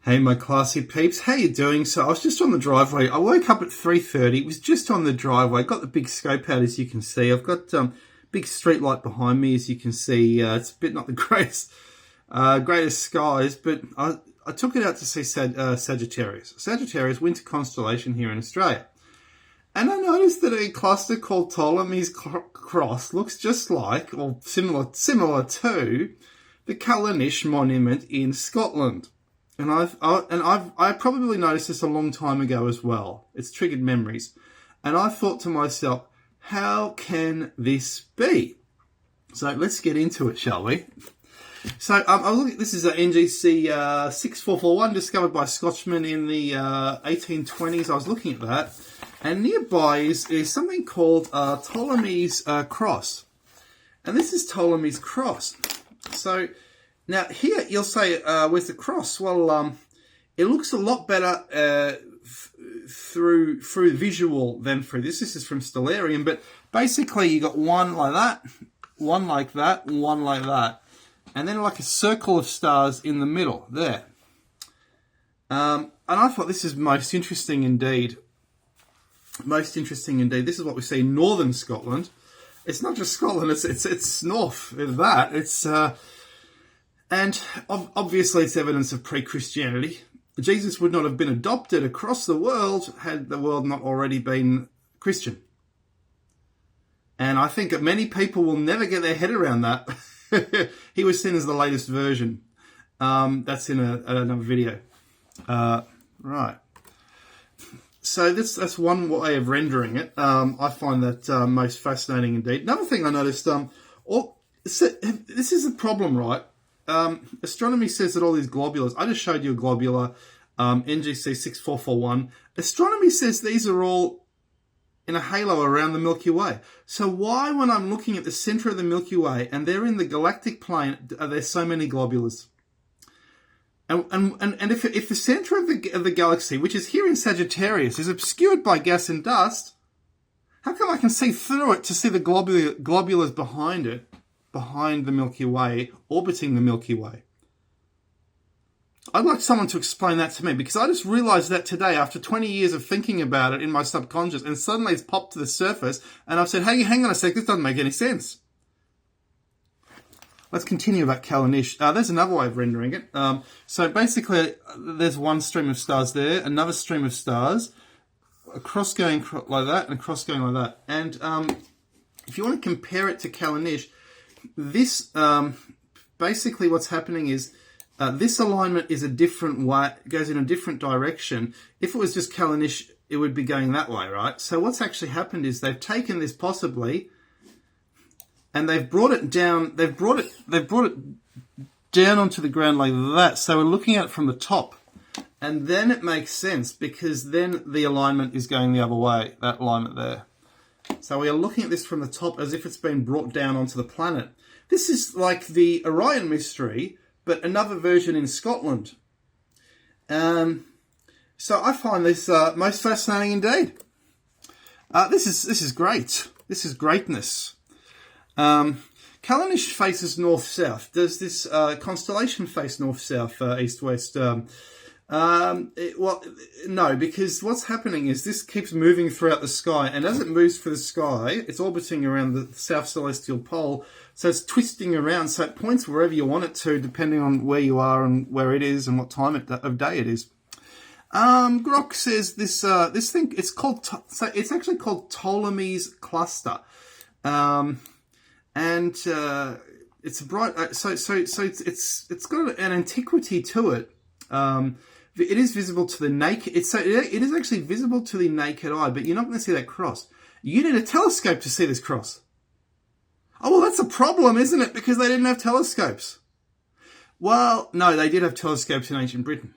Hey, my classy peeps, how you doing? So I was just on the driveway. I woke up at 3:30. It was just on the driveway. Got the big scope out, as you can see. I've got big street light behind me, as you can see. It's a bit not the greatest skies, but I took it out to see Sagittarius. Sagittarius, winter constellation here in Australia. And I noticed that a cluster called Ptolemy's Cross looks just like, or similar to, the Callanish Monument in Scotland. And I probably noticed this a long time ago as well. It's triggered memories. And I thought to myself, how can this be? So let's get into it, shall we? So I was looking, this is an NGC 6441 discovered by Scotchmen in the 1820s. I was looking at that. And nearby is something called Ptolemy's Cross. And this is Ptolemy's Cross. So now here you'll say, where's the cross? Well, it looks a lot better through visual than through this. This is from Stellarium, but basically you got one like that, one like that, one like that, and then like a circle of stars in the middle there. And I thought this is most interesting indeed. Most interesting indeed. This is what we see in northern Scotland. It's not just Scotland. It's north of that. It's and obviously it's evidence of pre-Christianity. Jesus would not have been adopted across the world had the world not already been Christian. And I think that many people will never get their head around that. He was seen as the latest version. That's in another video. Right. So that's one way of rendering it. I find that most fascinating indeed. Another thing I noticed, this is the problem, right? Astronomy says that all these globulars, I just showed you a globular, NGC 6441. Astronomy says these are all in a halo around the Milky Way. So why, when I'm looking at the center of the Milky Way and they're in the galactic plane, are there so many globulars? And if the center of the galaxy, which is here in Sagittarius, is obscured by gas and dust, how come I can see through it to see the globulars behind it? Behind the Milky Way, orbiting the Milky Way. I'd like someone to explain that to me, because I just realized that today after 20 years of thinking about it in my subconscious, and suddenly it's popped to the surface and I've said, hey, hang on a sec, this doesn't make any sense. Let's continue about Callanish. There's another way of rendering it. So basically there's one stream of stars there, another stream of stars, a cross going like that and a cross going like that. And if you want to compare it to Callanish, this basically what's happening is this alignment is a different way, goes in a different direction. If it was just Callanish, it would be going that way, right? So what's actually happened is they've taken this possibly and they've brought it down. They've brought it down onto the ground like that. So we're looking at it from the top, and then it makes sense because then the alignment is going the other way. That alignment there. So we are looking at this from the top as if it's been brought down onto the planet. This is like the Orion mystery, but another version in Scotland. So I find this most fascinating indeed. This is great. This is greatness. Callanish faces north-south. Does this constellation face north-south, east-west? Well, no, because what's happening is this keeps moving throughout the sky, and as it moves through the sky, it's orbiting around the south celestial pole, so it's twisting around, so it points wherever you want it to, depending on where you are and where it is and what time of day it is. Grok says this thing, it's called, so it's actually called Ptolemy's Cluster, and it's a bright, so it's got an antiquity to it. It is visible to the naked. It is actually visible to the naked eye, but you're not going to see that cross. You need a telescope to see this cross. Oh, well, that's a problem, isn't it? Because they didn't have telescopes. Well, no, they did have telescopes in ancient Britain.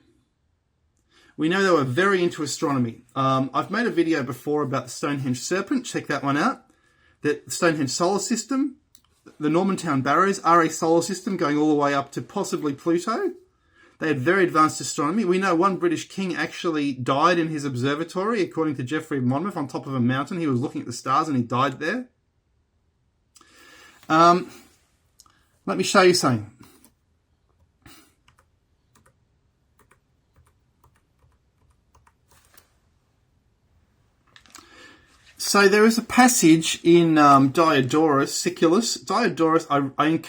We know they were very into astronomy. I've made a video before about the Stonehenge Serpent. Check that one out. The Stonehenge solar system, the Normantown Barrows are a solar system going all the way up to possibly Pluto. They had very advanced astronomy. We know one British king actually died in his observatory, according to Geoffrey of Monmouth, on top of a mountain. He was looking at the stars and he died there. Let me show you something. So there is a passage in Diodorus Siculus. Diodorus,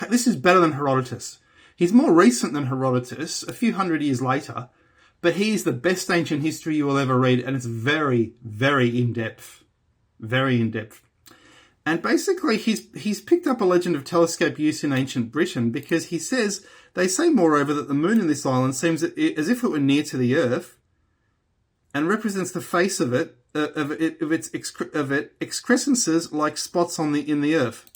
this is better than Herodotus. He's more recent than Herodotus, a few hundred years later, but he is the best ancient history you will ever read, and it's very, very in-depth. Very in-depth. And basically, he's picked up a legend of telescope use in ancient Britain because he says, they say moreover that the moon in this island seems as if it were near to the earth and represents the face of it, of its excrescences like spots in the earth.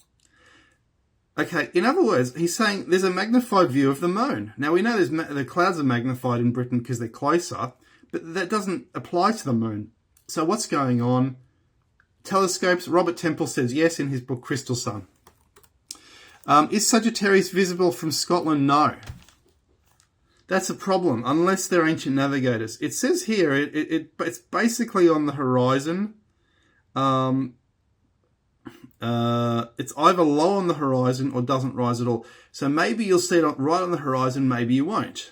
Okay, in other words, he's saying there's a magnified view of the moon. Now, we know the clouds are magnified in Britain because they're closer, but that doesn't apply to the moon. So what's going on? Telescopes, Robert Temple says yes in his book Crystal Sun. Is Sagittarius visible from Scotland? No. That's a problem, unless they're ancient navigators. It says here, it's basically on the horizon. It's either low on the horizon or doesn't rise at all. So maybe you'll see it right on the horizon, maybe you won't.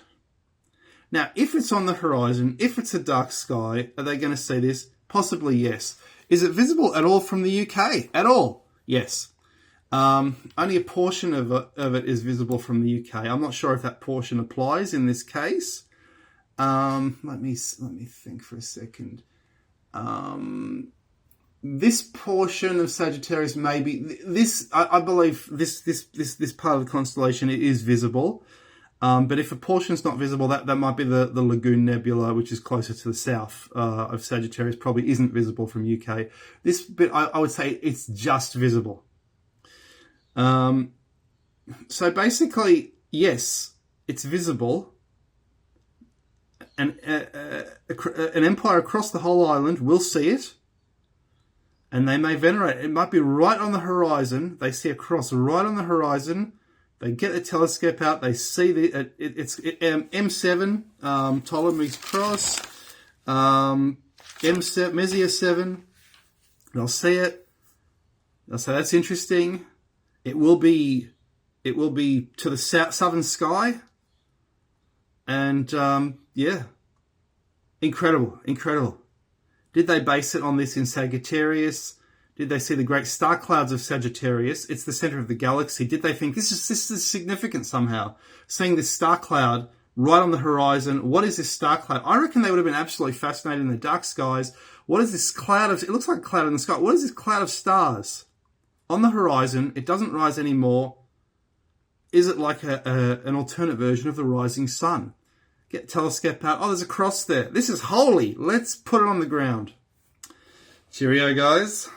Now, if it's on the horizon, if it's a dark sky, are they going to see this? Possibly yes. Is it visible at all from the UK? At all? Yes. Only a portion of it is visible from the UK. I'm not sure if that portion applies in this case. Let me think for a second. This portion of Sagittarius maybe I believe this part of the constellation is visible. But if a portion's not visible, that might be the Lagoon Nebula, which is closer to the south of Sagittarius, probably isn't visible from UK. This bit, I would say it's just visible. So basically, yes, it's visible. And an empire across the whole island will see it. And they may venerate it. It might be right on the horizon. They see a cross right on the horizon. They get the telescope out. They see it's M7, Ptolemy's cross, M7, Messier 7. They'll see it. They'll say that's interesting. It will be to the southern sky, and yeah, incredible. Did they base it on this in Sagittarius? Did they see the great star clouds of Sagittarius? It's the center of the galaxy. Did they think this is significant somehow? Seeing this star cloud right on the horizon. What is this star cloud? I reckon they would have been absolutely fascinated in the dark skies. What is this cloud of... It looks like a cloud in the sky. What is this cloud of stars on the horizon? It doesn't rise anymore. Is it like an alternate version of the rising sun? Get telescope out. Oh, there's a cross there. This is holy. Let's put it on the ground. Cheerio, guys.